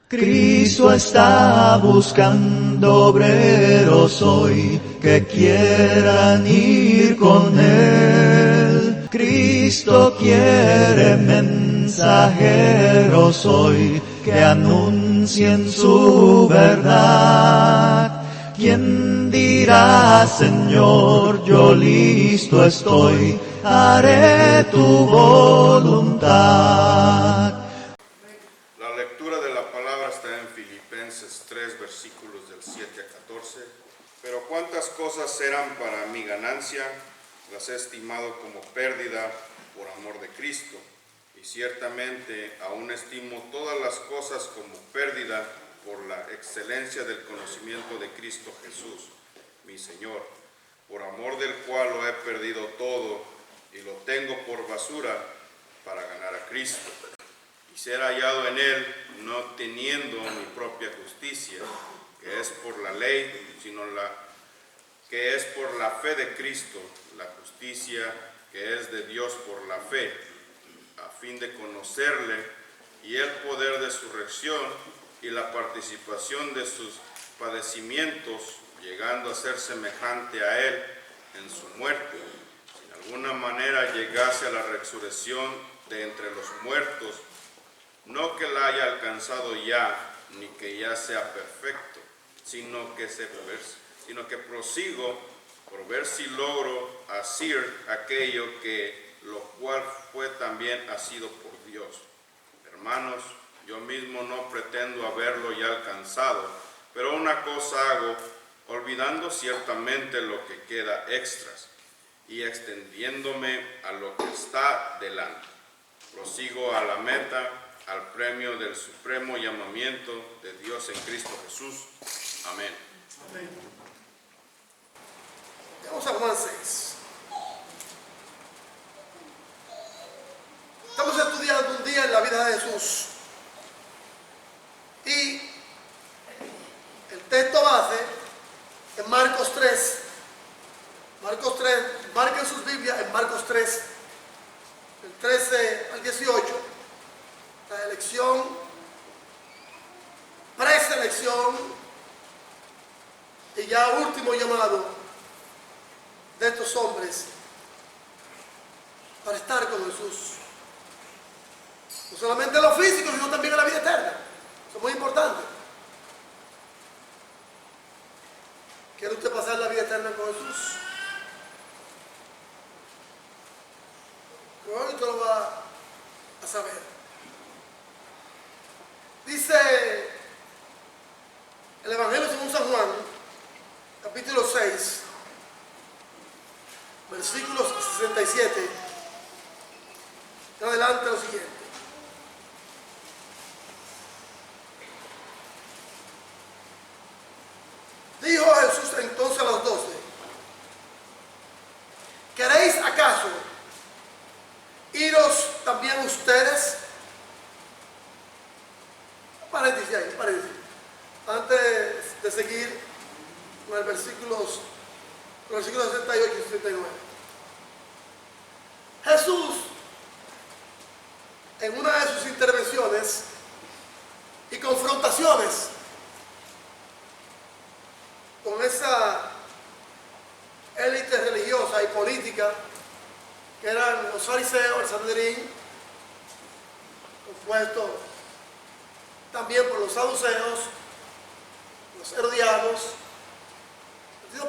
Cristo está buscando obreros hoy que quieran ir con Él. Cristo quiere mensajeros hoy que anuncien su verdad. ¿Quién dirá, Señor, yo listo estoy, haré tu voluntad? La lectura de la palabra está en Filipenses 3, versículos del 7 a 14. Pero cuántas cosas eran para mi ganancia, las he estimado como pérdida por amor de Cristo. Y ciertamente aún estimo todas las cosas como pérdida por la excelencia del conocimiento de Cristo Jesús, mi Señor, por amor del cual lo he perdido todo y lo tengo por basura para ganar a Cristo y ser hallado en Él, no teniendo mi propia justicia, que es por la ley, sino que es por la fe de Cristo, la justicia que es de Dios por la fe, a fin de conocerle y el poder de su resurrección y la participación de sus padecimientos, llegando a ser semejante a Él en su muerte, si de alguna manera llegase a la resurrección de entre los muertos, no que la haya alcanzado ya, ni que ya sea perfecto, sino que prosigo por ver si logro asir aquello que lo cual fue también asido por Dios. Hermanos, yo mismo no pretendo haberlo ya alcanzado, pero una cosa hago, olvidando ciertamente lo que queda extras y extendiéndome a lo que está delante. Prosigo a la meta, al premio del supremo llamamiento de Dios en Cristo Jesús. Amén. Amén. Vamos a Juan 6. Estamos estudiando un día en la vida de Jesús. Y el texto base en Marcos 3. Marcos 3, marquen sus Biblias en Marcos 3, del 13 al 18. La elección, preselección y ya último llamado de estos hombres para estar con Jesús. No solamente en lo físico, sino también en la vida eterna. Eso es muy importante. ¿Quiere usted pasar la vida eterna con Jesús? Pero hoy usted lo va a saber. Dice el Evangelio según San Juan, capítulo 6, versículos 67, en adelante lo siguiente. Dijo Jesús entonces a los 12, ¿queréis acaso iros también ustedes? Paréntesis ahí, paréntesis. Antes de seguir con los versículos 68 y 69. Jesús, en una de sus intervenciones y confrontaciones con esa élite religiosa y política que eran los fariseos, el Sanedrín, compuesto también por los saduceos, los herodianos.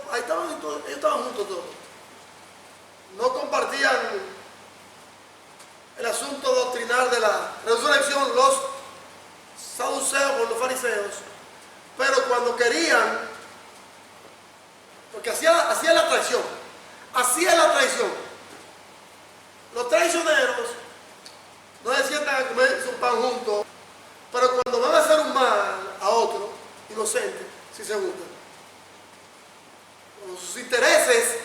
Ahí estaban, ellos estaban juntos todos. No compartían el asunto doctrinal de la resurrección los saduceos con los fariseos, pero cuando querían, porque hacía la traición, los traicioneros no se sientan a comer su pan juntos, pero cuando van a hacer un mal a otro inocente, sí se juntan. Cuando sus intereses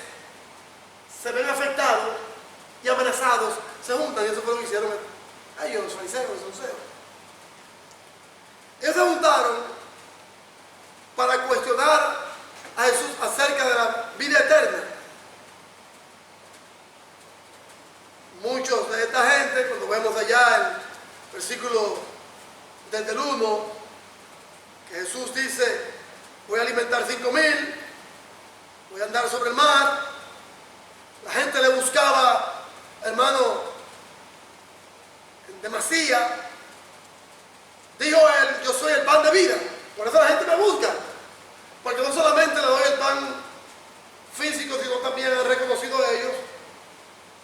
se ven afectados y amenazados, se juntan, y eso fue lo que hicieron ellos, los fariseos, los saduceos. Ellos se juntaron para cuestionar a Jesús acerca de la vida eterna. Muchos de esta gente, cuando vemos allá el versículo desde el 1 Jesús dice, voy a alimentar 5,000, voy a andar sobre el mar. La gente le buscaba, hermano, en demasía. Dijo él, yo soy el pan de vida. Por eso la gente me busca. Porque no solamente le doy el pan físico, sino también he reconocido a ellos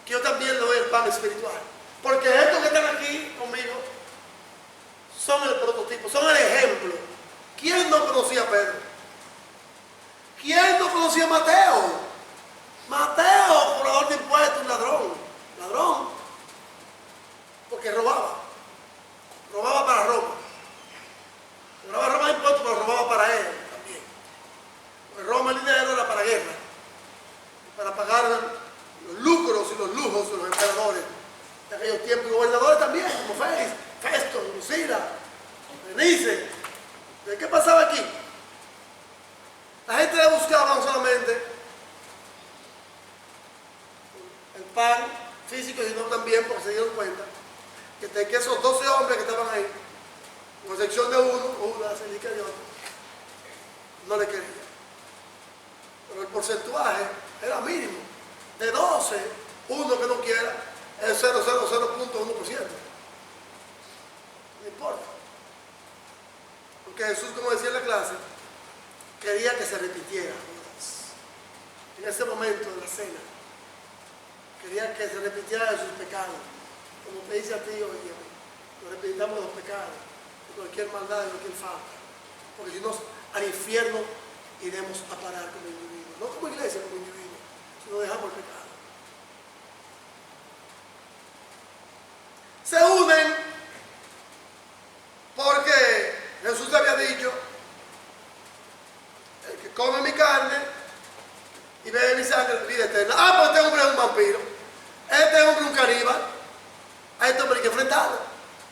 que yo también le doy el pan espiritual. Porque estos que están aquí conmigo son el prototipo, son el ejemplo. ¿Quién no conocía a Pedro? ¿Quién no conocía a Mateo? Mateo, cobrador de impuestos, un ladrón. Ladrón. Porque robaba. Robaba para Roma. Cobraba Roma impuestos, pero robaba para él también. Porque Roma el dinero era para guerra. Para pagar los lucros y los lujos de los emperadores de aquellos tiempos. Y gobernadores también, como Félix, Festo, Lucila, Berenice. ¿Qué pasaba aquí? La gente le buscaba no solamente el pan físico, sino también porque se dieron cuenta que esos 12 hombres que estaban ahí, con excepción de uno, Judas, el Iscariote, no le querían. Pero el porcentaje era mínimo. De 12, uno que no quiera es 0,00.1%. No importa. Porque Jesús, como decía en la clase, quería que se repitiera en ese momento de la cena. Quería que se repitiera de sus pecados. Como te dice a ti hoy, nos repitamos los pecados, de cualquier maldad, de cualquier falta. Porque si no, al infierno iremos a parar como individuos. No como iglesia, como individuos, si no dejamos el pecado. Se unen porque Jesús le había dicho, el que come mi carne y bebe mi sangre, vida eterna. Ah, pues este hombre es un vampiro, este hombre es un caníbal, a este hombre hay que enfrentarlo.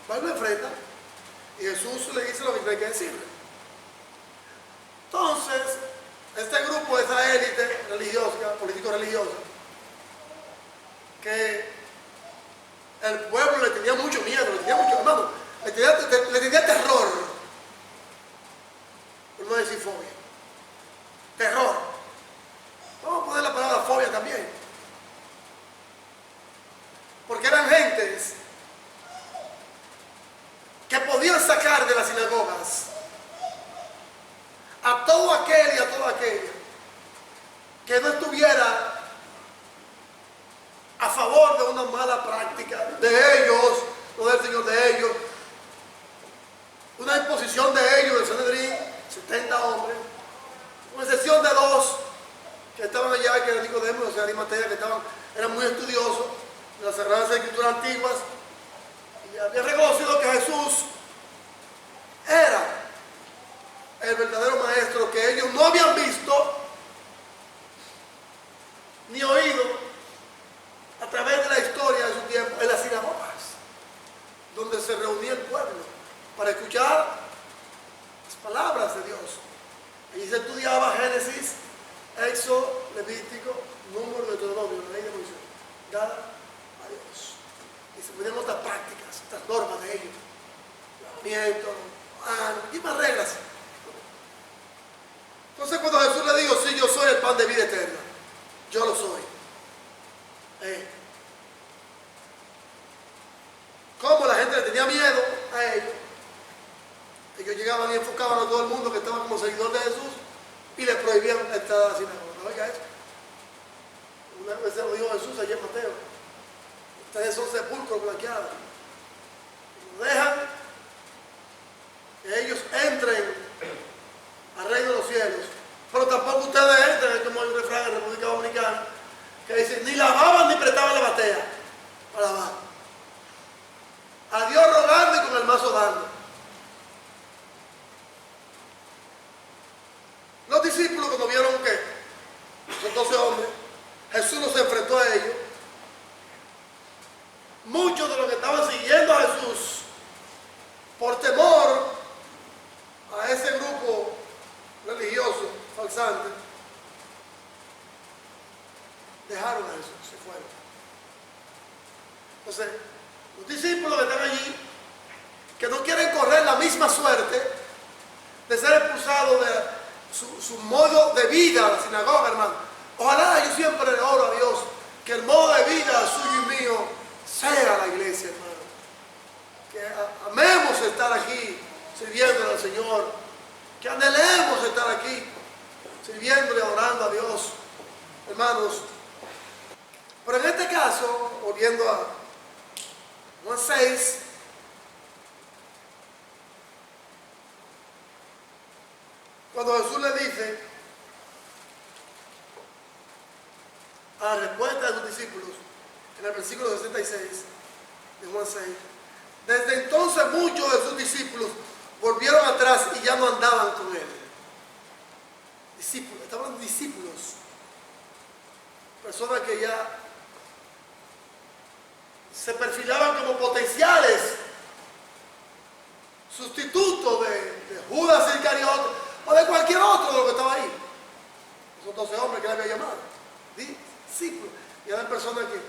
Pues lo enfrenta y Jesús le dice lo que hay que decirle. Entonces, este grupo, esa élite religiosa, político-religiosa, que el pueblo le tenía mucho miedo, le tenía mucho, hermano, le tenía terror, por no decir fobia. Terror. Vamos a poner la palabra fobia también. Porque eran gentes que podían sacar de las sinagogas a todo aquel y a toda aquella que no estuviera a favor de una mala práctica de ellos, no del Señor, de ellos, una imposición de ellos, del Sanedrín, 70 hombres, con excepción de 2 que estaban allá, que eran Nicodemo y José de Arimatea, que eran muy estudiosos de las Sagradas Escrituras antiguas, y había reconocido que Jesús era el verdadero maestro que ellos no habían visto ni oído a través de la historia de su tiempo en las sinagogas, donde se reunía el pueblo para escuchar las palabras de Dios. Allí se estudiaba Génesis, Éxodo, Levítico, Número, Deuteronomio, la ley de Moisés, dada a Dios. Y se ponían otras prácticas, otras normas de ellos, lavamiento, y más reglas. Entonces cuando Jesús le dijo, sí, yo soy el pan de vida eterna, yo lo soy. Como la gente le tenía miedo a ellos, ellos llegaban y enfocaban a todo el mundo que estaba como seguidor de Jesús y les prohibían entrar a la sinagoga. Oiga eso. Una vez se lo dijo Jesús allí en Mateo. Ustedes son sepulcros blanqueados. No dejan que ellos entren al reino de los cielos, pero tampoco ustedes entran, como hay un refrán en República Dominicana que dice, ni lavaban ni prestaban la batea para lavar. A Dios rogando y con el mazo dando. Los discípulos, cuando vieron que son 12 hombres, Jesús los enfrentó a ellos. Muchos de los que estaban siguiendo a Jesús, por temor a ese grupo religioso, falsante, dejaron a Jesús, se fueron. Entonces, los discípulos que están allí, que no quieren correr la misma suerte, de ser expulsado de su modo de vida a la sinagoga, hermano. Ojalá, yo siempre le oro a Dios que el modo de vida suyo y mío sea la iglesia, hermano. Que amemos estar aquí sirviéndole al Señor, que anhelemos estar aquí sirviéndole, adorando a Dios, hermanos. Pero en este caso, volviendo a Juan 6, cuando Jesús le dice a la respuesta de sus discípulos, en el versículo 66 de Juan 6, desde entonces muchos de sus discípulos volvieron atrás y ya no andaban con él. Discípulos, estaban discípulos, personas que ya se perfilaban como potenciales sustitutos de Judas Iscariote o de cualquier otro de los que estaba ahí. Esos 12 hombres que él había llamado, discípulos. Y eran personas que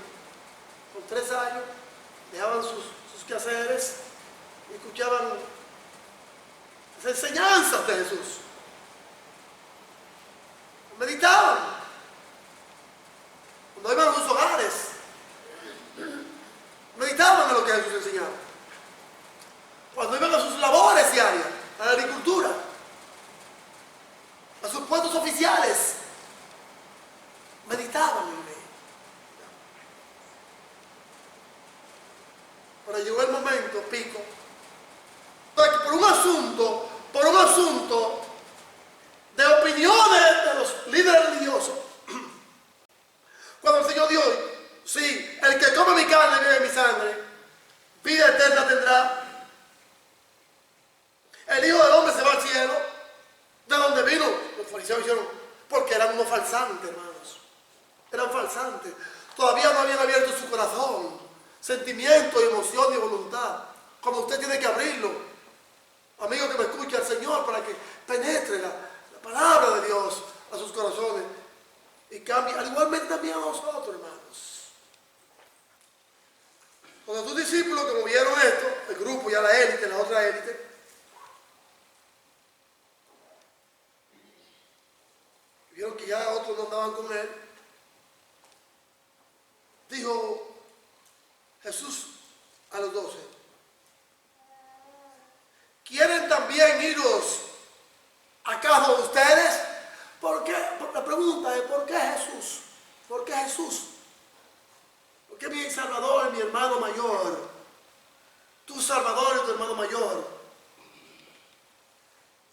con 3 años dejaban sus quehaceres y escuchaban las enseñanzas de Jesús. Meditaban cuando iban a sus hogares. Meditaban en lo que Jesús enseñaba. Cuando iban a sus labores diarias, a la agricultura, a sus puestos oficiales, meditaban en él. Pero llegó el momento, pico, para que por un asunto de opiniones de los líderes religiosos, cuando el Señor dijo, sí, el que come mi carne y bebe mi sangre, vida eterna tendrá. El Hijo del Hombre se va al cielo, de donde vino. Los fariseos dijeron, porque eran unos falsantes, hermanos. Eran falsantes. Todavía no habían abierto su corazón, sentimiento, emoción y voluntad. Como usted tiene que abrirlo. Amigo que me escucha, al Señor, para que penetre la palabra de Dios a sus corazones y cambie, al igualmente también a nosotros, hermanos. Cuando tus discípulos, como vieron esto, el grupo, ya la élite, la otra élite, vieron que ya otros no andaban con él, dijo Jesús a los 12, ¿quieren también iros acaso ustedes? ¿Por qué? La pregunta es, ¿por qué Jesús? ¿Por qué Jesús? ¿Por qué mi Salvador y mi hermano mayor? Tu Salvador y tu hermano mayor.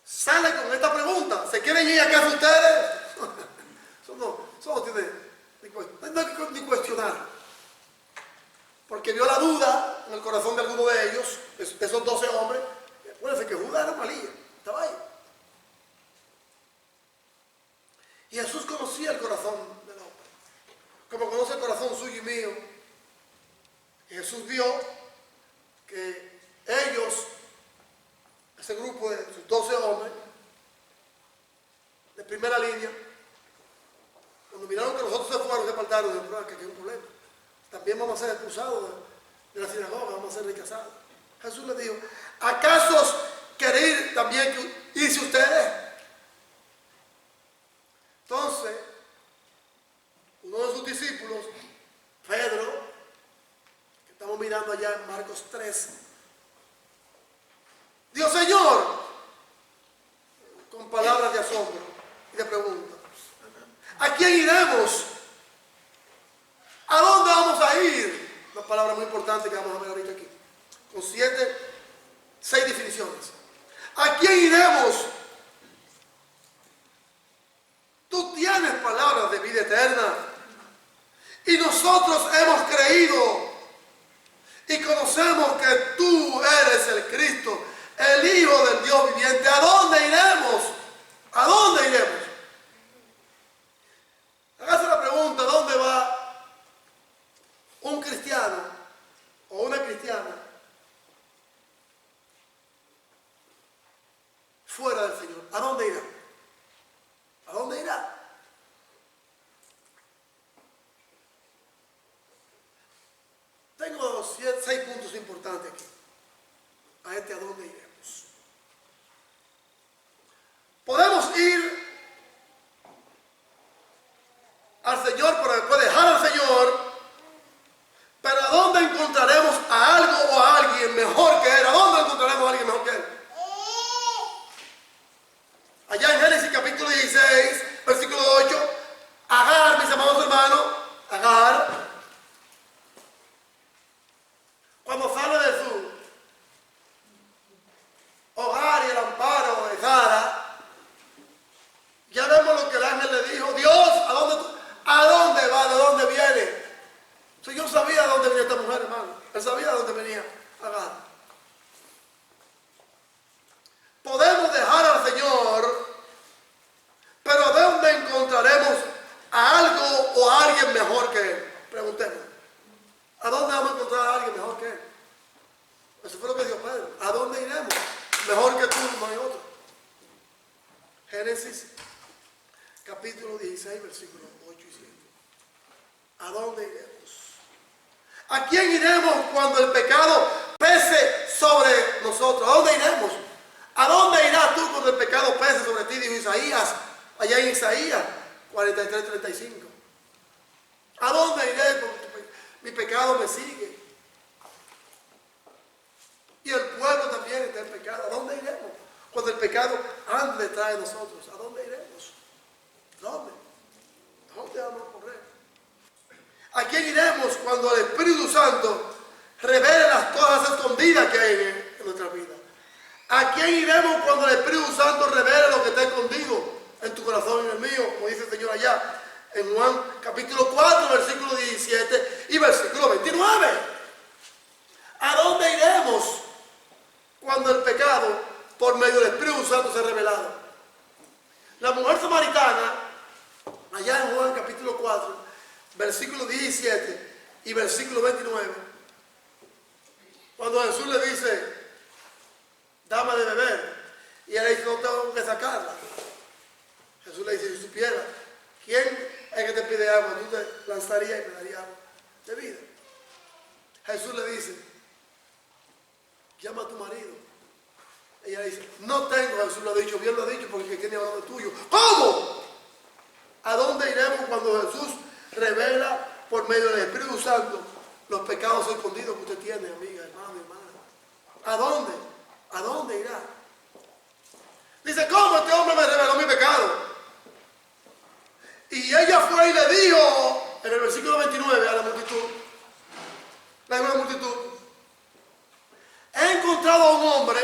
Sale con esta pregunta. ¿Se quieren ir acaso ustedes? Eso no tiene ni cuestionar. Porque vio la duda en el corazón de alguno de ellos, de esos 12 hombres. Acuérdense que Judas era malilla, estaba ahí. Y Jesús conocía el corazón del hombre, como conoce el corazón suyo y mío. Y Jesús vio que ellos, ese grupo de sus 12 hombres, de primera línea, cuando miraron que los otros se fueron, se apartaron, dijeron, que aquí hay un problema. También vamos a ser expulsados de la sinagoga, vamos a ser rechazados. Jesús les dijo, ¿acaso queréis también irse ustedes? Entonces, uno de sus discípulos, Pedro, que estamos mirando allá en Marcos 3, dijo, Señor, con palabras de asombro y de pregunta, ¿a quién iremos? ¿A dónde vamos a ir? Una palabra muy importante que vamos a ver ahorita aquí, con 6 definiciones. ¿A quién iremos? Tú tienes palabras de vida eterna y nosotros hemos creído y conocemos que tú eres el Cristo, el Hijo del Dios viviente. ¿A dónde iremos? ¿A dónde iremos? Hágase la pregunta, ¿dónde va un cristiano o una cristiana fuera del Señor? ¿A dónde irá? ¿A dónde irá? Tengo 6 puntos importantes aquí. A dónde iremos. uno, no hay otro. Génesis capítulo 16, versículos 8 y 7. ¿A dónde iremos? ¿A quién iremos cuando el pecado pese sobre nosotros? ¿A dónde iremos? ¿A dónde irás tú cuando el pecado pese sobre ti? Dijo Isaías, allá en Isaías 43, 35. ¿A dónde iré? Porque mi pecado me sigue. Y el pueblo también está en pecado. ¿A dónde iremos? Cuando el pecado anda detrás de nosotros. ¿A dónde iremos? ¿Dónde? ¿A dónde vamos a correr? ¿A quién iremos cuando el Espíritu Santo revele las cosas escondidas que hay en nuestra vida? ¿A quién iremos cuando el Espíritu Santo revele lo que está escondido en tu corazón y en el mío? Como dice el Señor allá en Juan capítulo 4, versículo 17 y versículo 29. ¿A dónde iremos cuando el pecado por medio del Espíritu Santo se ha revelado? La mujer samaritana, allá en Juan capítulo 4, versículo 17 y versículo 29, cuando Jesús le dice, dame de beber, y ella le dice, no tengo que sacarla. Jesús le dice, si supiera quién es que te pide agua, tú te lanzarías y me darías agua de vida. Jesús le dice, llama a tu marido. Ella le dice, no tengo. Jesús lo ha dicho, bien lo ha dicho, porque el que tiene hablado es tuyo. ¿Cómo? ¿A dónde iremos cuando Jesús revela por medio del Espíritu Santo los pecados escondidos que usted tiene, amiga, hermano, hermana? ¿A dónde? ¿A dónde irá? Dice, ¿cómo este hombre me reveló mi pecado? Y ella fue y le dijo, en el versículo 29, a la multitud, la multitud, he encontrado a un hombre.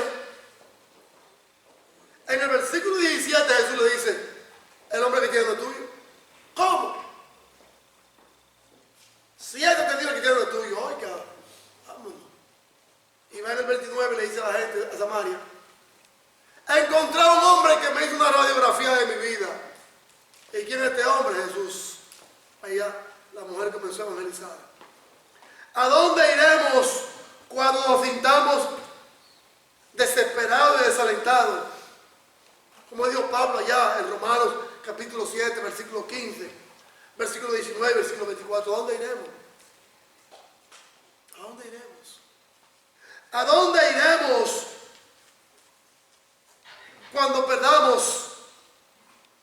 En el versículo 17 Jesús le dice, el hombre que tiene lo tuyo. ¿Cómo? Si este te dijo que tiene lo tuyo, oiga, vámonos. Y va en el 29 le dice a la gente, a Samaria, he encontrado a un hombre que me hizo una radiografía de mi vida. ¿Y quién es este hombre? Jesús. Allá la mujer comenzó a evangelizar. ¿A dónde iremos cuando nos sintamos desesperados y desalentados? Como dijo Pablo allá en Romanos capítulo 7, versículo 15, versículo 19, versículo 24. ¿A dónde iremos? ¿A dónde iremos? ¿A dónde iremos cuando perdamos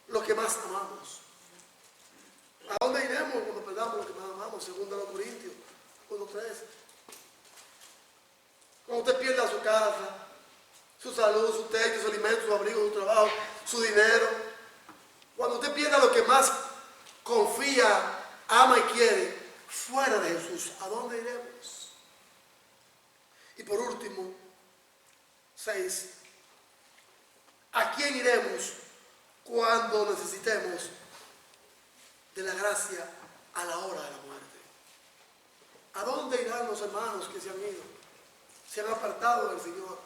lo que más amamos? ¿A dónde iremos cuando perdamos lo que más amamos? Según los Corintios 1:13. Cuando usted pierda su casa, su salud, su techo, su alimento, su abrigo, su trabajo, su dinero. Cuando usted pierda lo que más confía, ama y quiere, fuera de Jesús, ¿a dónde iremos? Y por último, 6. ¿A quién iremos cuando necesitemos de la gracia a la hora de la muerte? ¿A dónde irán los hermanos que se han ido? Se han apartado del Señor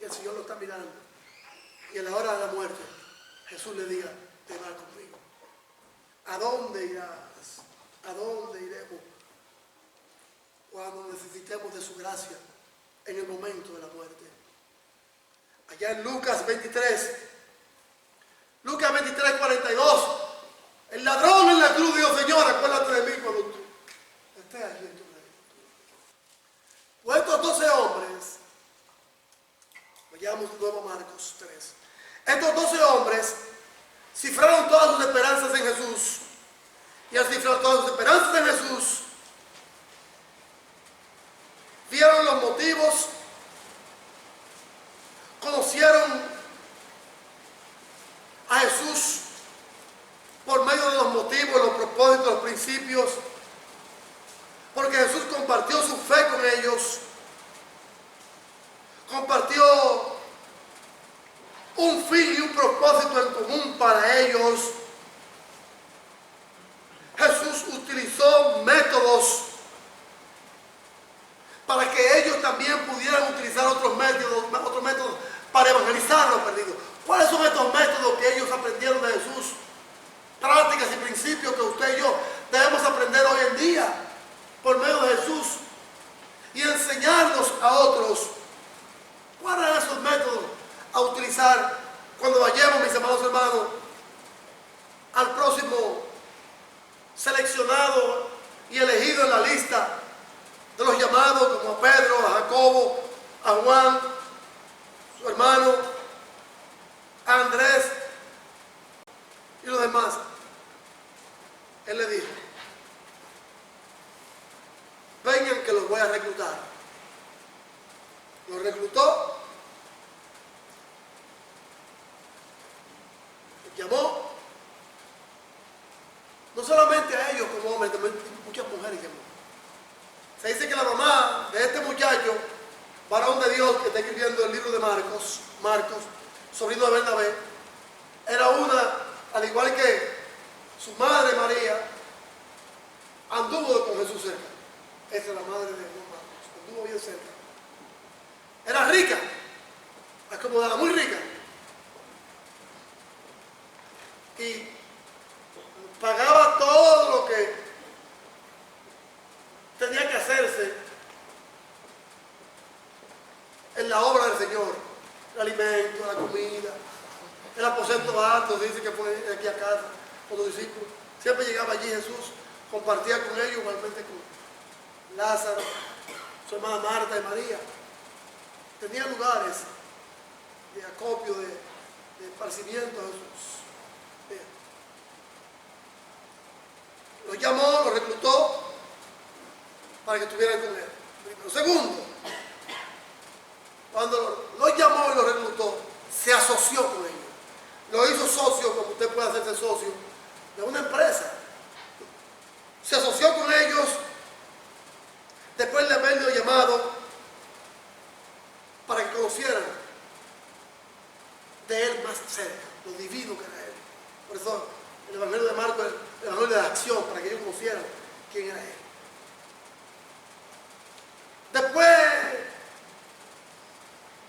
y el Señor lo está mirando. Y a la hora de la muerte, Jesús le diga, te vas conmigo. ¿A dónde irás? ¿A dónde iremos cuando necesitemos de su gracia en el momento de la muerte? Allá en Lucas 23, 42, el ladrón en la cruz dijo, Señor, acuérdate de mí cuando tú estés allí en tu reino. Pues estos 12 hombres, vayamos de nuevo a Marcos 3, estos 12 hombres cifraron todas sus esperanzas en Jesús, y al cifrar todas sus esperanzas en Jesús, vieron los motivos, conocieron a Jesús por medio de los motivos, los propósitos, los principios, porque Jesús compartió su fe con ellos, compartió un fin y un propósito en común para ellos. Jesús utilizó métodos para que ellos también pudieran utilizar otros métodos para evangelizar a los perdidos. ¿Cuáles son estos métodos que ellos aprendieron de Jesús? Prácticas y principios que usted y yo debemos aprender hoy en día por medio de Jesús y enseñarnos a otros. ¿Cuáles son esos métodos a utilizar bautizar cuando vayamos, mis amados hermanos, al próximo seleccionado y elegido en la lista de los llamados, como a Pedro, a Jacobo, a Juan, su hermano, a Andrés y los demás. Él le dijo: vengan que los voy a reclutar. Los reclutó, los llamó, no solamente a ellos como hombres, también muchas mujeres llamó. Se dice que la mamá de este muchacho, varón de Dios, que está escribiendo el libro de Marcos, sobrino de Bernabé, era una, al igual que su madre María, anduvo con Jesús cerca. Esa es la madre de Juan Marcos, anduvo bien cerca. Era rica, acomodada, muy rica. Y pagaba todo lo que tenía que hacerse en la obra del Señor: el alimento, la comida, el aposento alto. Dice que fue de aquí a casa con los discípulos. Siempre llegaba allí Jesús, compartía con ellos, igualmente con Lázaro, su hermana Marta y María. Tenía lugares de acopio, de esparcimiento a Jesús. Bien. Los llamó, los reclutó para que estuvieran con él. Primero. Segundo, cuando los llamó y los reclutó, se asoció con ellos. Lo hizo socio, como usted puede hacerse socio de una empresa. Se asoció con ellos después de haberlo llamado para que conocieran de él más cerca, lo divino que era él. Por eso el Evangelio de Marcos es el Evangelio de la acción, para que ellos conocieran quién era él. Después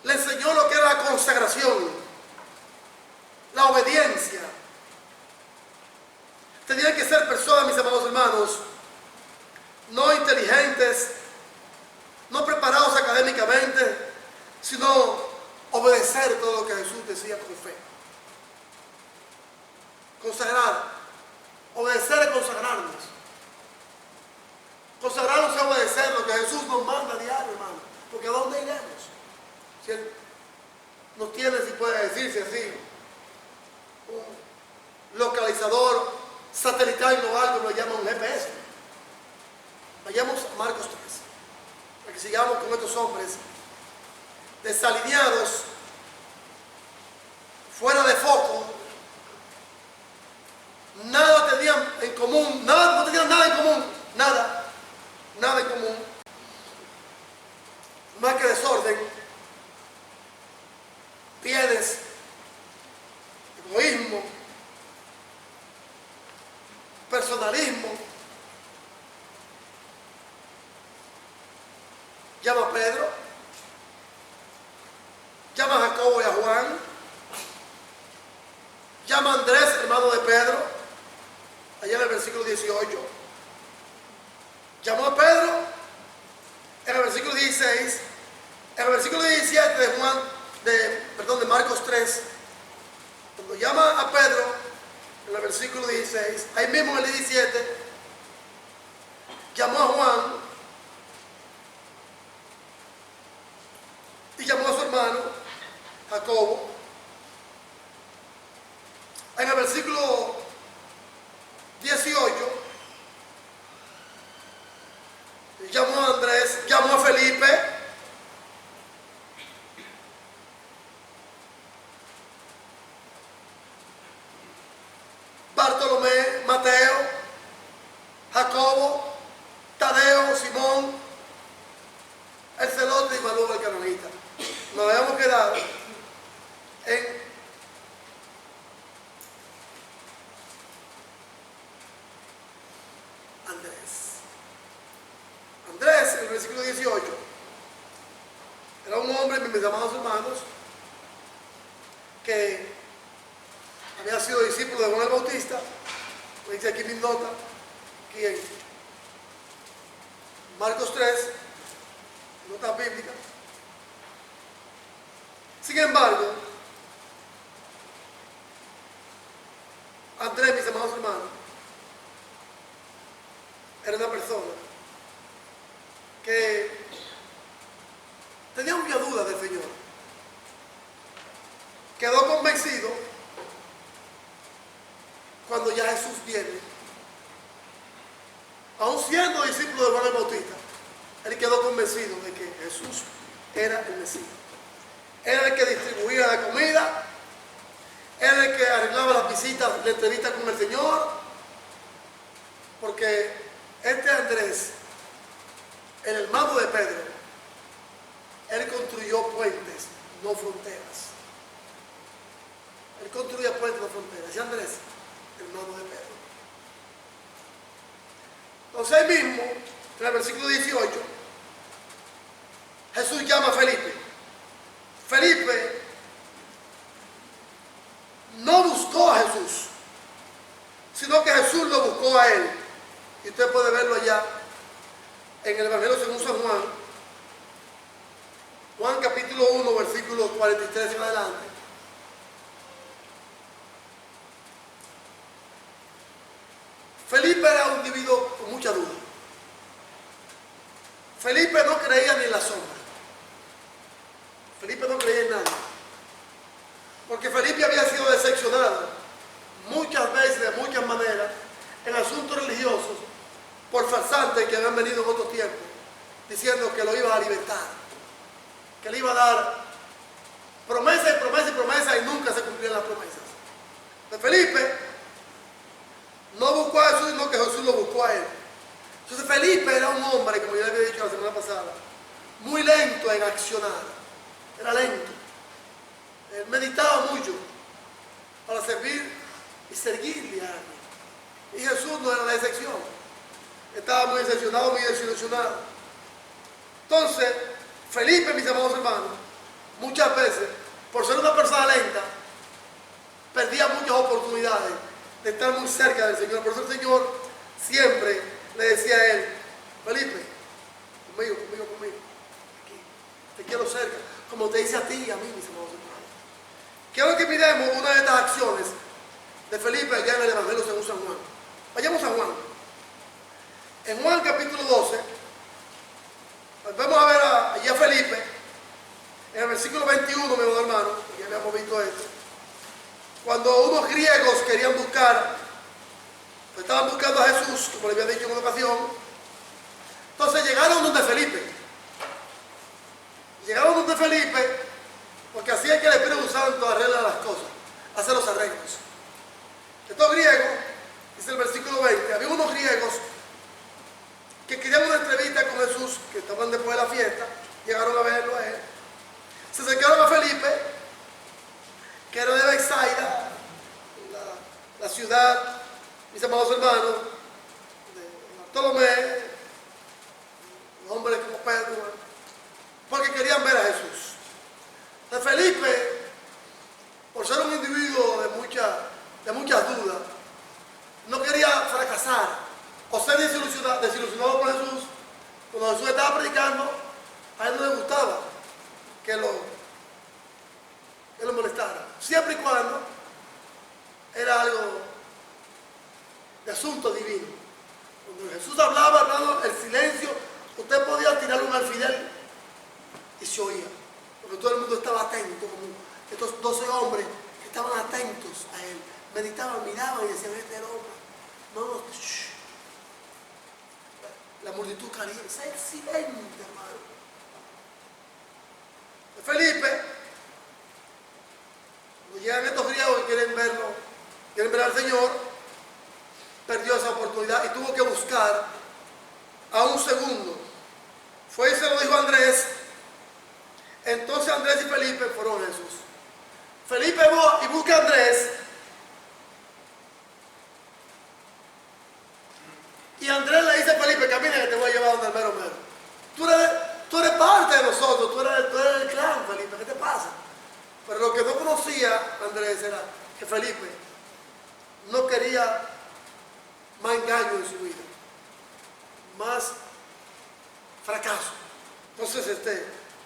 le enseñó lo que era la consagración, la obediencia. Tenían que ser personas, mis amados hermanos, no inteligentes, no preparados académicamente, sino obedecer todo lo que Jesús decía con fe. Consagrar, obedecer es consagrarnos. Consagrarnos es obedecer lo que Jesús nos manda a diario, hermano. Porque ¿a dónde iremos? Si Él nos tiene, si puede decirse así, un localizador satelital global, como lo llama un GPS. Vayamos a Marcos 3, para que sigamos con estos hombres desalineados, fuera de foco, nada tenían en común, no tenían nada en común, nada en común, más que desorden, pieles, egoísmo, personalismo. Llama a Pedro, llama a Jacobo y a Juan, llama a Andrés, hermano de Pedro, allá en el versículo 18. Llamó a Pedro en el versículo 16, en el versículo 17 de Marcos 3. Cuando llama a Pedro en el versículo 16, ahí mismo en el 17, llamó a Juan y llamó a su hermano Jacobo. En el versículo 18 llamó a Andrés, llamó a Felipe, Bartolomé, Mateo, Jacobo, Tadeo, Simón, el celote y Malú el cananita. Nos habíamos quedado en Andrés, en el versículo 18, era un hombre, mis amados hermanos, que había sido discípulo de Juan el Bautista. Lo dice aquí mis notas, aquí en Marcos 3, notas bíblicas. Sin embargo, era una persona que tenía mucha duda del Señor. Quedó convencido cuando ya Jesús viene. Aún siendo discípulo de Juan el Bautista, él quedó convencido de que Jesús era el Mesías. Era el que distribuía la comida, era el que arreglaba las visitas, la entrevista con el Señor, porque este Andrés, el hermano de Pedro, él construyó puentes, no fronteras. Él construía puentes, no fronteras. Y Andrés, hermano de Pedro. Entonces ahí mismo, en el versículo 18, Jesús llama a Felipe. Felipe no buscó a Jesús, sino que Jesús lo buscó a él. Y usted puede verlo allá en el Evangelio según San Juan. Juan capítulo 1, versículos 43 en adelante. Felipe era un individuo con mucha duda. Felipe no creía ni en la sombra. Felipe no creía en nada. Porque Felipe había sido decepcionado muchas veces, de muchas maneras, en asuntos religiosos, por farsantes que habían venido en otro tiempo, diciendo que lo iba a libertar, que le iba a dar promesa y promesa y promesa, y nunca se cumplían las promesas. De Felipe no buscó a Jesús, sino que Jesús lo buscó a él. Entonces Felipe era un hombre, como ya le había dicho la semana pasada, muy lento en accionar. Era lento. Él meditaba mucho para servir y seguirle a alguien. Y Jesús no era la excepción. Estaba muy decepcionado, muy desilusionado. Entonces, Felipe, mis amados hermanos, muchas veces, por ser una persona lenta, perdía muchas oportunidades de estar muy cerca del Señor. Por eso el Señor siempre le decía a él: Felipe, conmigo, aquí, te quiero cerca, como te dice a ti y a mí, mis amados hermanos. Quiero que miremos una de estas acciones de Felipe allá en el Evangelio según San Juan. Vayamos a Juan. En Juan capítulo 12, vamos a ver allí a Felipe, en el versículo 21, mi amado hermano, ya habíamos visto esto. Cuando unos griegos querían buscar, estaban buscando a Jesús, como le había dicho en una ocasión, entonces llegaron donde Felipe. Llegaron donde Felipe, porque así es que el Espíritu Santo arregla las cosas, hace los arreglos. Estos griegos, dice el versículo 20, había unos griegos que querían una entrevista con Jesús, que estaban después de la fiesta, llegaron a verlo a él. Se acercaron a Felipe, que era de Bethsaida, la ciudad, mis amados hermanos, de Bartolomé, hombres como Pedro, porque querían ver a Jesús. De Felipe, por ser un individuo de muchas dudas, no quería fracasar o ser desilusionado por Jesús. Cuando Jesús estaba predicando, a él no le gustaba que lo molestara, siempre y cuando era algo de asunto divino. Cuando Jesús hablaba, el silencio, usted podía tirarle un alfiler y se oía, porque todo el mundo estaba atento, como estos 12 hombres que estaban atentos a él, meditaban, miraban y decían: este hombre, no, shh. La multitud caliente, sé silente, hermano. Felipe, cuando llegan estos griegos que quieren verlo, quieren ver al Señor, perdió esa oportunidad y tuvo que buscar a un segundo. Fue y se lo dijo a Andrés. Entonces Andrés y Felipe fueron a Jesús. Felipe va y busca a Andrés. Y Andrés le dice a Felipe: camina que te voy a llevar donde el mero mero. Tú eres parte de nosotros, tú eres el clan, Felipe, ¿qué te pasa? Pero lo que no conocía Andrés era que Felipe no quería más engaño en su vida, más fracaso. Entonces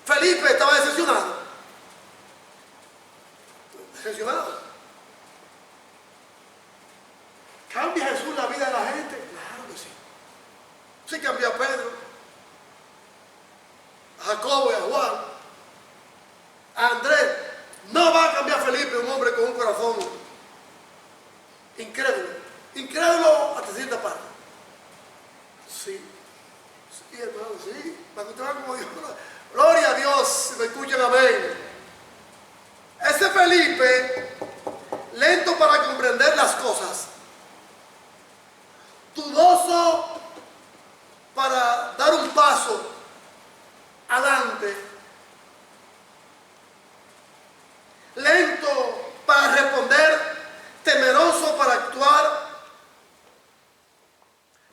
Felipe estaba decepcionado. ¿Cambia Jesús la vida de la gente? Claro que sí. un hombre con un corazón incrédulo. Incrédulo hasta cierta parte. Sí, sí, hermano, sí. Para que usted vea como Dios. Gloria a Dios, si me escuchan, amén. Ese Felipe, lento para comprender las cosas, dudoso para dar un paso adelante, lento para responder, temeroso para actuar.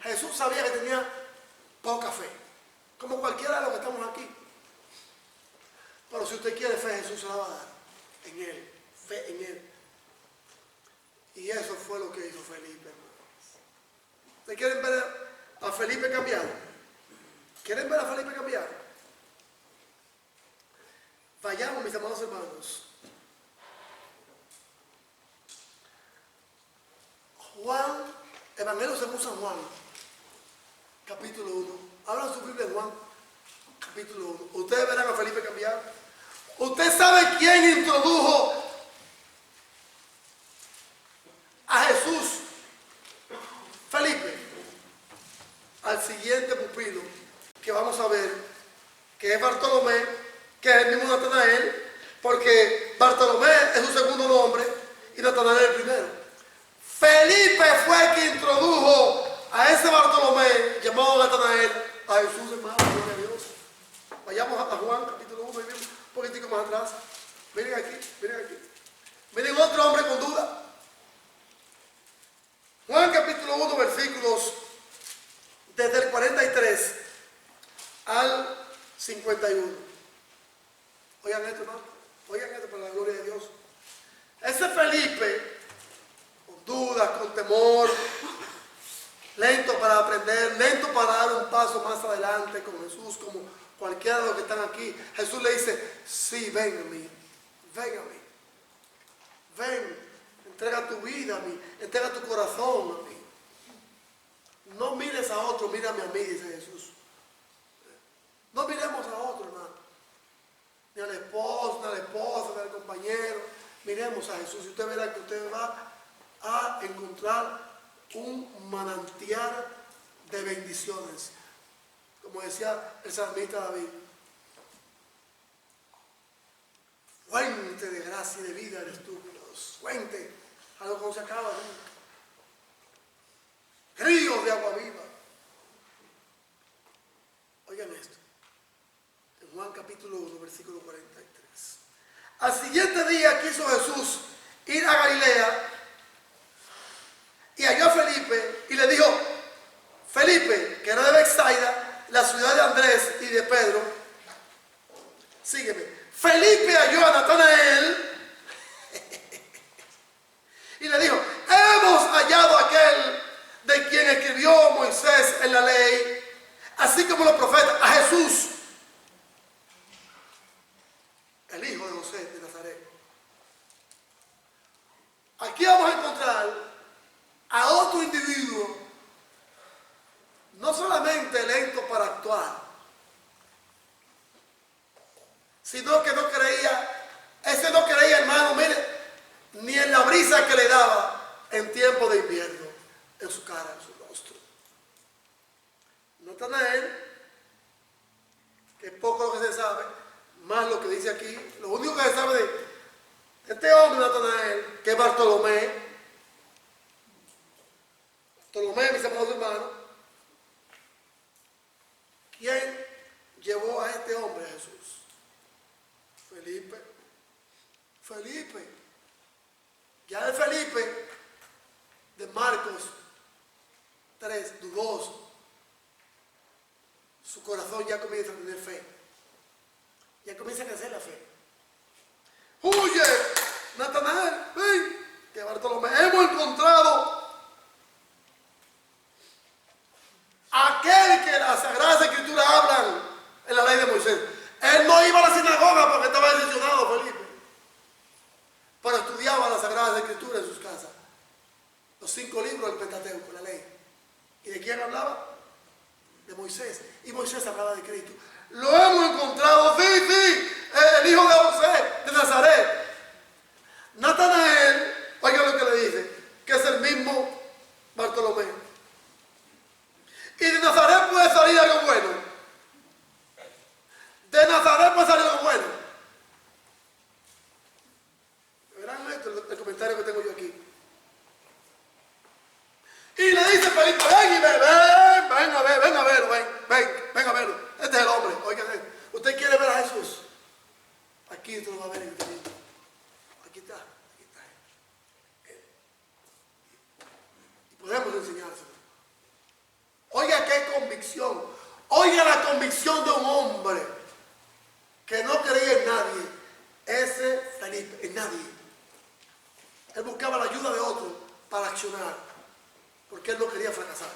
Jesús sabía que tenía poca fe, como cualquiera de los que estamos aquí. Pero si usted quiere fe, Jesús se la va a dar en Él, fe en Él. Y eso fue lo que hizo Felipe, hermanos. ¿Ustedes quieren ver a Felipe cambiar? ¿Quieren ver a Felipe cambiar? Vayamos, mis amados hermanos. Juan, Evangelio según San Juan, capítulo 1. Hablan su Biblia en Juan, capítulo 1. Ustedes verán a Felipe cambiar. ¿Usted sabe quién introdujo a Jesús? Felipe. Al siguiente pupilo que vamos a ver, que es Bartolomé, que es el mismo Natanael, porque Bartolomé es su segundo nombre y Natanael el primero. Felipe fue el que introdujo a ese Bartolomé llamado Natanael a Jesús, hermano, gloria a Dios. Vayamos a Juan capítulo 1 y un poquitico más atrás. Miren aquí, miren aquí. Miren otro hombre con duda. Juan capítulo 1 versículos desde el 43 al 51. Oigan esto, hermano. Oigan esto para la gloria de Dios. Ese Felipe, con dudas, con temor, lento para aprender, lento para dar un paso más adelante con Jesús, como cualquiera de los que están aquí. Jesús le dice, sí, ven a mí, ven, entrega tu vida a mí, entrega tu corazón a mí. No mires a otro, mírame a mí, dice Jesús. No miremos a otro, hermano. Ni al esposo, ni a la esposa, ni al compañero. Miremos a Jesús y usted verá que usted va a encontrar un manantial de bendiciones. Como decía el salmista David. Fuente de gracia y de vida eres tú, Dios. Fuente, algo que no se acaba nunca. Ríos de agua viva. Oigan esto. En Juan capítulo 1, versículo 43. Al siguiente día quiso Jesús ir a Galilea y halló a Felipe y le dijo, Felipe, que era de Betsaida, la ciudad de Andrés y de Pedro, sígueme. Felipe halló a Natanael y le dijo, hemos hallado a aquel de quien escribió Moisés en la ley, así como los profetas, a Jesús, el hijo de José de Nazaret. Aquí vamos a encontrar a otro individuo, no solamente lento para actuar, sino que no creía, ese no creía, hermano, mire, ni en la brisa que le daba en tiempo de invierno, en su cara, en su rostro. Natanael, que es poco lo que se sabe, más lo que dice aquí, lo único que se sabe de este hombre Natanael, que es Bartolomé, mis amados hermanos, ¿quién llevó a este hombre a Jesús? Felipe. Ya el Felipe de Marcos 3, dudoso, su corazón ya comienza a tener fe. Ya comienza a crecer la fe. ¡Huye! Natanael, ven, que Bartolomé, hemos encontrado aquel que las Sagradas Escrituras hablan en la ley de Moisés. Él no iba a la sinagoga porque estaba decepcionado, Felipe, pero estudiaba las Sagradas Escrituras en sus casas. Los 5 libros del Pentateuco, la ley. ¿Y de quién hablaba? De Moisés. Y Moisés hablaba de Cristo. Lo hemos encontrado, sí, el hijo de José de Nazaret. Natanael el comentario que tengo yo aquí. Y le dice Felipe, ven y ven a verlo. Este es el hombre. Oigan, usted quiere ver a Jesús. Aquí usted lo va a ver en este libro. Aquí está él. Y podemos enseñárselo. Oiga qué convicción. Oiga la convicción de un hombre que no creía en nadie. Ese Felipe, en nadie. Él buscaba la ayuda de otro para accionar, porque él no quería fracasar.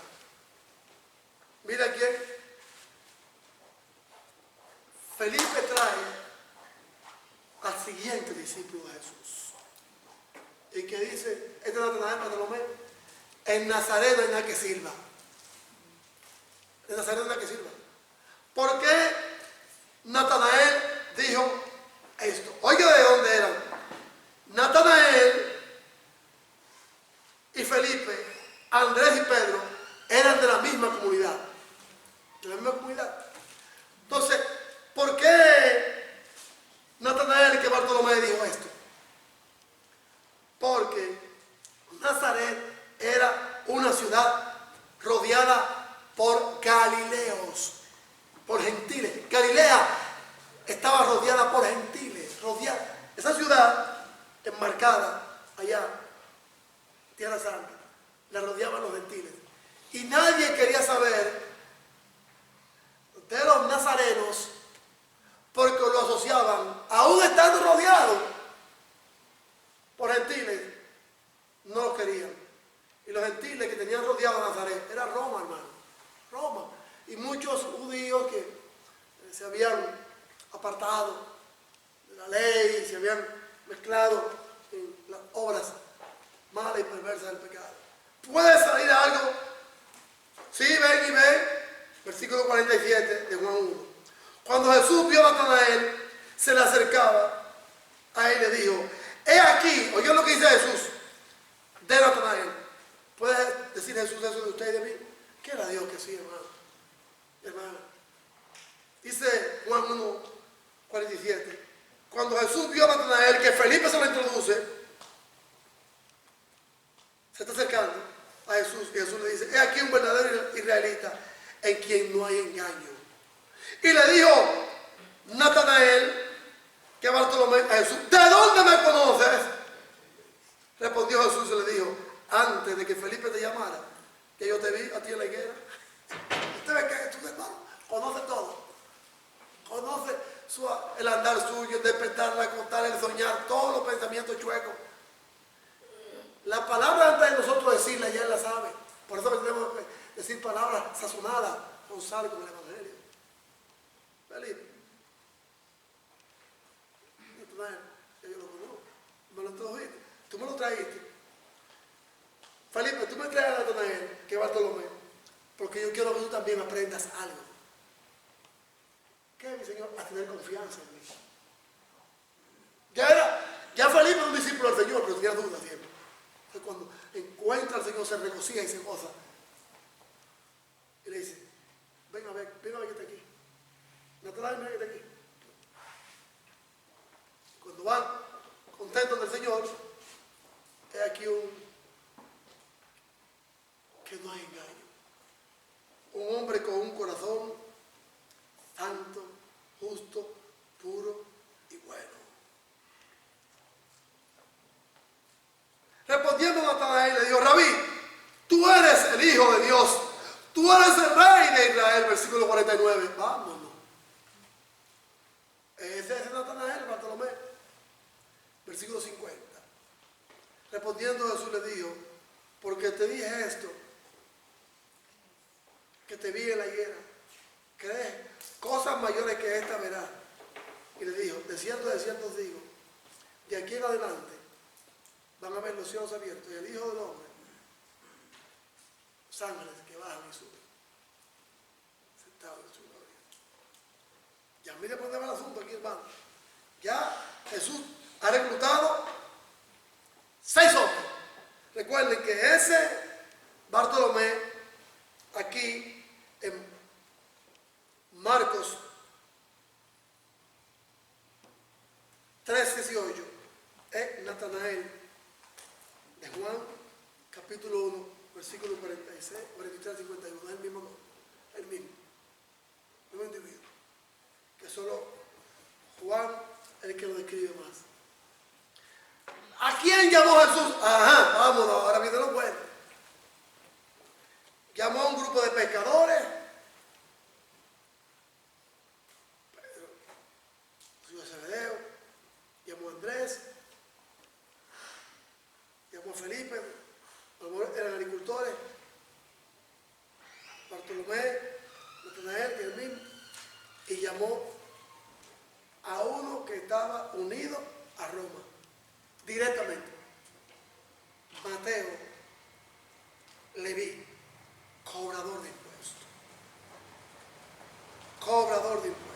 Mira quién. Felipe trae al siguiente discípulo de Jesús. Y que dice, este es Natanael Bartolomé, en Nazaret no hay nada que sirva. En Nazaret no hay nada que sirva. ¿Por qué Natanael dijo esto? Oiga de dónde eran. Natanael y Felipe, Andrés y Pedro eran de la misma comunidad. De la misma comunidad. Entonces, ¿por qué Natanael y Bartolomé dijo esto? Porque Nazaret era una ciudad rodeada por galileos, por gentiles. Galilea estaba rodeada por gentiles. Esa ciudad enmarcada allá, Tierra Santa, la rodeaban los gentiles. Y nadie quería saber de los nazarenos porque lo asociaban, aún estando rodeados por gentiles, no lo querían. Y los gentiles que tenían rodeado a Nazaret era Roma, hermano. Roma. Y muchos judíos que se habían apartado de la ley, se habían mezclado en las obras malas y perversas del pecado. ¿Puede salir algo? Sí, ven y ven. Versículo 47 de Juan 1. Cuando Jesús vio a Natanael, se le acercaba a él y le dijo, he aquí, oigan lo que dice Jesús de Natanael. ¿Puede decir Jesús eso de usted y de mí? Quiera Dios que sí, hermano. Hermano. Dice Juan 1, 47. Cuando Jesús vio a Natanael, que Felipe se lo introduce, se está acercando a Jesús y Jesús le dice, he aquí un verdadero israelita en quien no hay engaño. Y le dijo Natanael, que Bartolomé, a Jesús, ¿de dónde me conoces? Respondió Jesús y le dijo, antes de que Felipe te llamara, que yo te vi a ti en la higuera. Usted ve que tu hermano conoce todo. Conoce el andar suyo, el despertar, el acostar, el soñar, todos los pensamientos chuecos. La palabra antes de nosotros decirla, ya él la sabe. Por eso tenemos que decir palabras sazonadas con sal, como el Evangelio. Felipe, yo lo conozco, me lo introdujiste, tú me lo trajiste. Felipe, tú me traes a Natanael, que Bartolomé, porque yo quiero que tú también aprendas algo. ¿Qué, mi Señor? A tener confianza en mí. Ya Felipe es un discípulo del Señor, pero tenía dudas siempre. Entonces, cuando encuentra al Señor, se regocija y se goza. Y le dice, ven a ver que está aquí. Natanael, ven que está aquí. Cuando van contentos del Señor, es aquí que no hay engaño. Un hombre con un corazón santo, justo, puro y bueno. Respondiendo Natanael le dijo, Rabí, tú eres el Hijo de Dios, tú eres el Rey de Israel, versículo 49. Vámonos. Ese es Natanael, Bartolomé. Versículo 50. Respondiendo Jesús le dijo, porque te dije esto, que te vi en la higuera, ¿crees? Cosas mayores que esta verás. Y le dijo, de cierto os digo, de aquí en adelante van a ver los cielos abiertos y el Hijo del Hombre, los ángeles que bajan y suben, sentados en su gloria. Y a mí le ponemos el asunto aquí, hermano. Ya Jesús ha reclutado 6 hombres. Recuerden que ese Bartolomé, aquí en Marcos 3:18, es Natanael, de Juan, capítulo 1, versículo 46, 43, 51. Es el mismo nombre, el mismo individuo, que solo Juan es el que lo describe más. ¿A quién llamó Jesús? Ajá, vámonos, ahora viene lo bueno. Llamó a un grupo de pescadores. Pedro, Jesús de Zebedeo, llamó a Andrés, llamó a Felipe, eran agricultores, Bartolomé, Natanael, que es el mismo, y llamó a uno que estaba unido a Roma, directamente. Mateo, Leví, cobrador de impuestos. Cobrador de impuestos.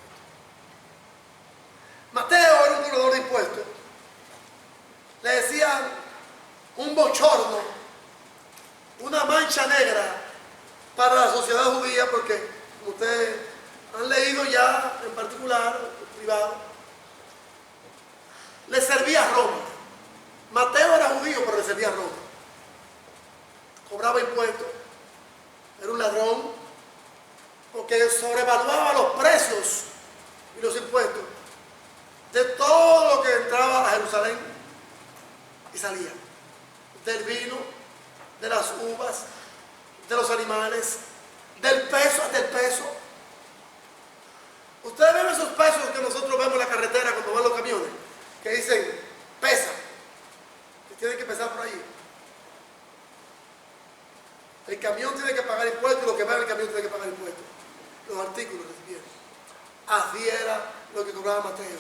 Mateo era un cobrador de impuestos. Le decían un bochorno, una mancha negra para la sociedad judía, porque como ustedes han leído ya en particular, en privado, le servía a Roma. Mateo era judío, pero le servía a Roma. Cobraba impuestos. Era un ladrón, porque sobrevaluaba los precios y los impuestos de todo lo que entraba a Jerusalén y salía. Del vino, de las uvas, de los animales, del peso hasta el peso. Ustedes ven esos pesos que nosotros vemos en la carretera cuando van los camiones, que dicen, pesa, que tienen que pesar por ahí. El camión tiene que pagar impuestos, lo que va en el camión tiene que pagar impuestos. Los artículos recibieron. Así era lo que cobraba Mateo.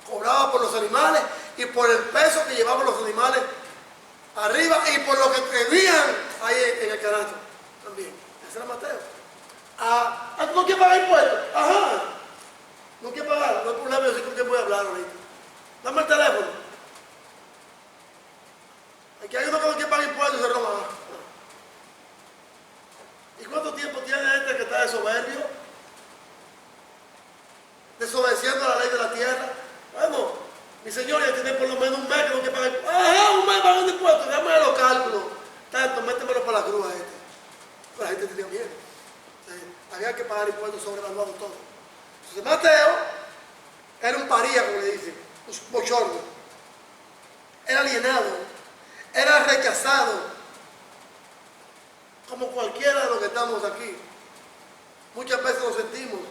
Cobraba por los animales y por el peso que llevaban los animales arriba y por lo que tenían ahí en el canasto también. Ese era Mateo. ¿No quiere pagar impuestos? Ajá. No quiere pagar, no hay problema, yo sé con quién voy a hablar ahorita. Dame el teléfono. Aquí hay uno que no quiere pagar impuestos y se roba. ¿Y cuánto tiempo tiene este que está de soberbio? Desobedeciendo la ley de la tierra. Bueno, mi señor ya tiene por lo menos un mes que no quiere pagar impuestos. ¡Ajá! Un mes pagando impuestos, déjame los cálculos. Tanto, métemelo para la cruz a este. Pero la gente tenía miedo. Había que pagar impuestos sobrevaluado todo. Entonces Mateo era un paría, como le dicen, un bochorno. Era alienado, era rechazado. Como cualquiera de los que estamos aquí. Muchas veces nos sentimos,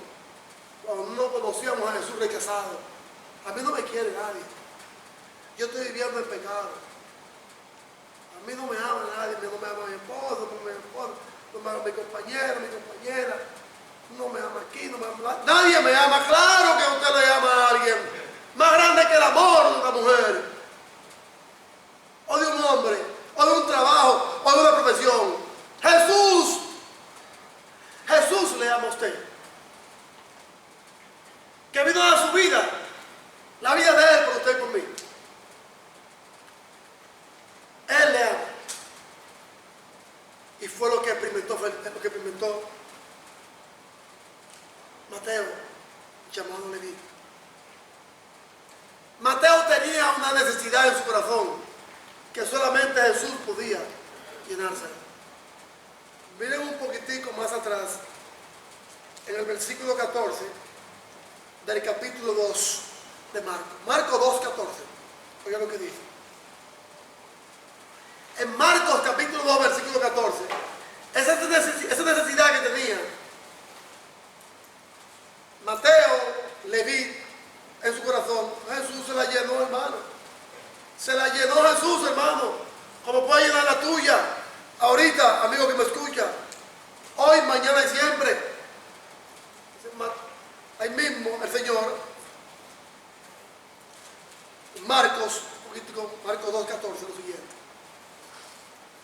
cuando no conocíamos a Jesús, rechazados. A mí no me quiere nadie. Yo estoy viviendo en pecado. A mí no me ama nadie, no me ama mi esposo, no me ama mi compañero, mi compañera. No me ama aquí, no me ama nadie me ama. Claro que usted le ama a alguien. Más grande que el amor de una mujer. O de un hombre, o de un trabajo, o de una profesión. Jesús le ama a usted, que vino a dar su vida, la vida de Él por usted y por mí. Él le ama. Y fue lo que experimentó Mateo, llamado Leví. Mateo tenía una necesidad en su corazón que solamente Jesús podía llenársela. Miren un poquitico más atrás, en el versículo 14 del capítulo 2 de Marcos. Marcos 2:14. Oigan lo que dice. En Marcos capítulo 2, versículo 14, esa necesidad que tenía Mateo, Leví, en su corazón, Jesús se la llenó, hermano. Se la llenó Jesús, hermano. Como puede llenar la tuya. Ahorita, amigo que me escucha, hoy, mañana y siempre. Ahí mismo el Señor, Marcos 2:14, lo siguiente.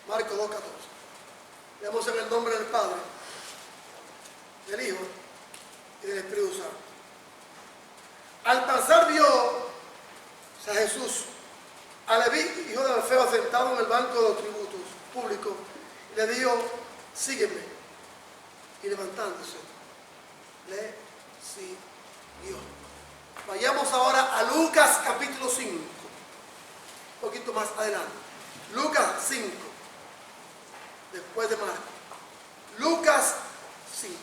Marcos 2:14. Leemos en el nombre del Padre, del Hijo y del Espíritu Santo. Al pasar vio a Jesús, a Leví, hijo de Alfeo, sentado en el banco de los tributos públicos, y le dijo, sígueme. Y levantándose, le siguió. Vayamos ahora a Lucas capítulo 5, un poquito más adelante. Lucas 5, después de Marcos. Lucas 5.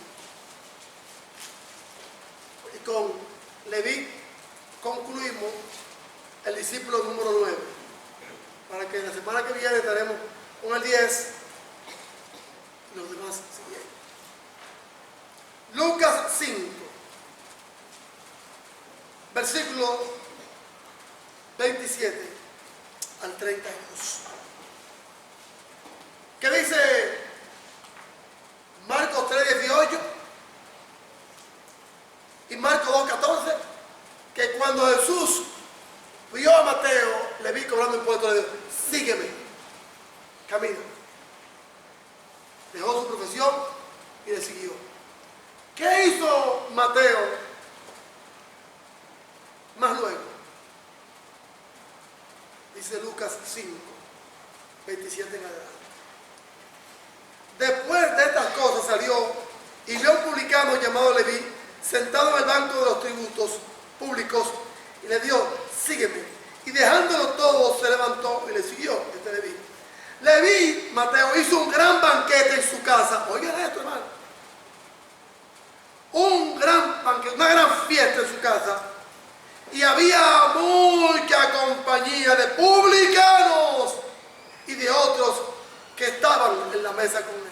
Y con Leví concluimos el discípulo número 9. Para que la semana que viene estaremos con el 10 y los demás siguientes. Lucas 5, versículo 27 al 32. ¿Qué dice Marcos 3:18 y Marcos 2:14? Que cuando Jesús vio a Mateo, le vi cobrando impuestos, le dijo: sígueme, camina. Dejó su profesión y le siguió. ¿Qué hizo Mateo más luego? Dice Lucas 5, 27 en adelante. Después de estas cosas salió y vio a un publicano llamado Leví sentado en el banco de los tributos públicos y le dijo: sígueme. Y dejándolo todo se levantó y le siguió. Leví. Leví, Mateo, hizo un gran banquete en su casa. Oigan esto, hermano. Un gran banquete, una gran fiesta en su casa. Y había mucha compañía de publicanos y de otros que estaban en la mesa con él.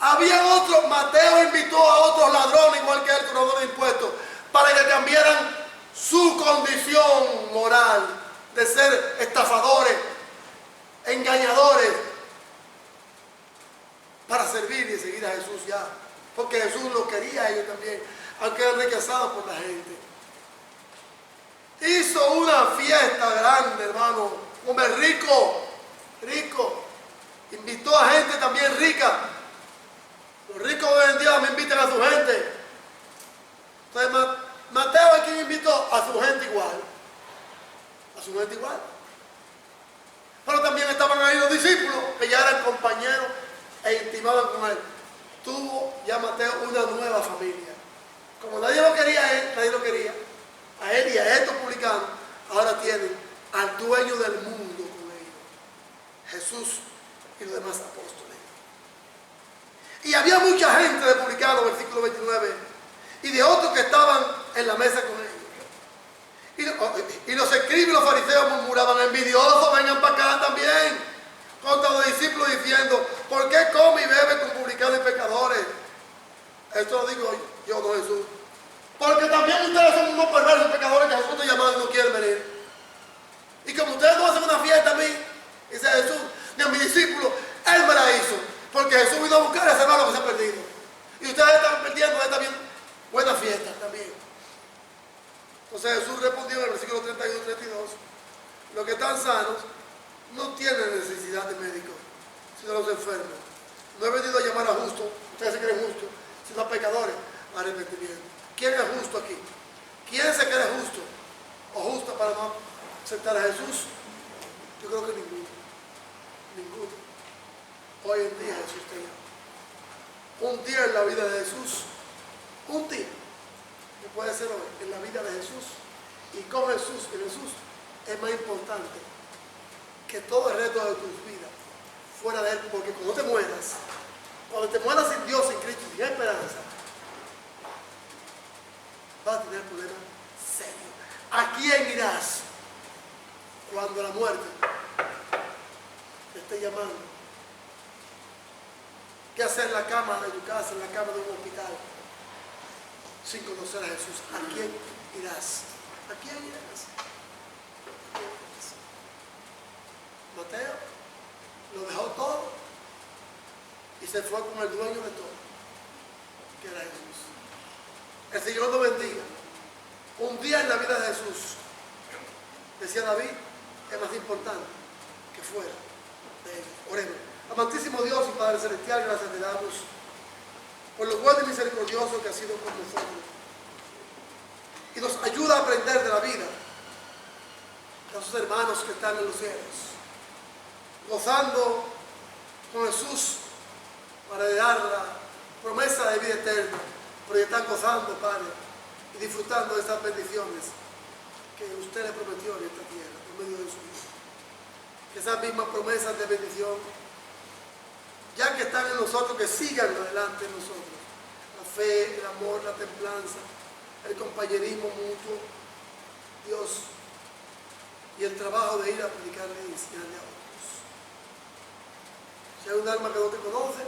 Había otros, Mateo invitó a otros ladrones, igual que él, cobrador de impuestos, para que cambiaran su condición moral de ser estafadores, engañadores, para servir y seguir a Jesús ya. Porque Jesús lo quería a ellos también, aunque eran rechazados por la gente. Hizo una fiesta grande, hermano. Hombre rico, rico. Invitó a gente también rica. Los ricos hoy en día me invitan a su gente. Entonces Mateo es quien invitó a su gente igual. A su gente igual. Pero también estaban ahí los discípulos, que ya eran compañeros e intimaban con él. Tuvo ya Mateo una nueva familia. Como nadie lo quería a él, nadie lo quería. A él y a estos publicanos, ahora tienen al dueño del mundo con ellos, Jesús y los demás apóstoles. Y había mucha gente de publicanos, versículo 29, y de otros que estaban en la mesa con ellos. Y los escribas y los fariseos murmuraban: envidiosos, vengan para acá también, contra los discípulos, diciendo: ¿por qué come y bebe con publicanos y pecadores? Esto lo digo yo, no Jesús. Porque también ustedes son unos perversos pecadores que Jesús está llamando y no quieren venir. Y como ustedes no hacen una fiesta a mí, dice Jesús, ni a mis discípulos, Él me la hizo. Porque Jesús vino a buscar y a salvar lo que se ha perdido. Y ustedes están perdiendo esta bien buena fiesta también. Entonces Jesús respondió en el versículo 31 y 32: los que están sanos no tienen necesidad de médicos, sino los enfermos. No he venido a llamar a justos, ustedes se creen justos, sino a pecadores, a arrepentimiento. ¿Quién es justo aquí? ¿Quién se cree justo o justa para no aceptar a Jesús? Yo creo que ninguno. Ninguno. Hoy en día Jesús te llama. Un día en la vida de Jesús, un día que puede ser hoy en la vida de Jesús y con Jesús, en Jesús, es más importante que todo el resto de tus vidas fuera de Él. Porque cuando te mueras sin Dios, sin Cristo, sin esperanza, vas a tener problemas serios. ¿A quién irás cuando la muerte te esté llamando? ¿Qué hacer en la cama de tu casa, en la cama de un hospital, sin conocer a Jesús? ¿A quién irás? ¿A quién irás? ¿A quién irás? Mateo lo dejó todo y se fue con el dueño de todo, que era Jesús. El Señor nos bendiga. Un día en la vida de Jesús, decía David, es más importante que fuera de ellos. Oremos. Amantísimo Dios y Padre Celestial, gracias te damos por lo bueno y misericordioso que ha sido con nosotros. Y nos ayuda a aprender de la vida de esos hermanos que están en los cielos, gozando con Jesús para dar la promesa de vida eterna. Pero ya están gozando, Padre, y disfrutando de estas bendiciones que usted le prometió en esta tierra, por medio de su Hijo. que esas mismas promesas de bendición, ya que están en nosotros, que sigan adelante en nosotros. La fe, el amor, la templanza, el compañerismo mutuo, Dios, y el trabajo de ir a predicarle y enseñarle a otros. Si hay un alma que no te conoce,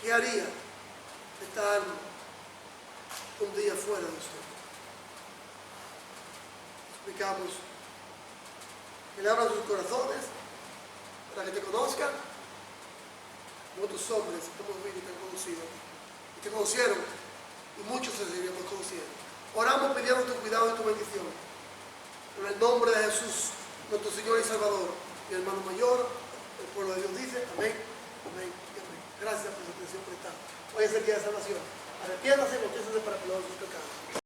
¿qué haría esta alma un día fuera de usted? Explicamos que le abran sus corazones para que te conozcan, como otros hombres que hemos visto y te han conocido, y te conocieron, y muchos se seguiremos conociendo. Oramos pidiendo tu cuidado y tu bendición. En el nombre de Jesús, nuestro Señor y Salvador, y hermano mayor, el pueblo de Dios dice, amén, amén y amén. Gracias por su atención prestada. Hoy es el día de salvación. Arrepiéntase y confiésese para perdón sus pecados.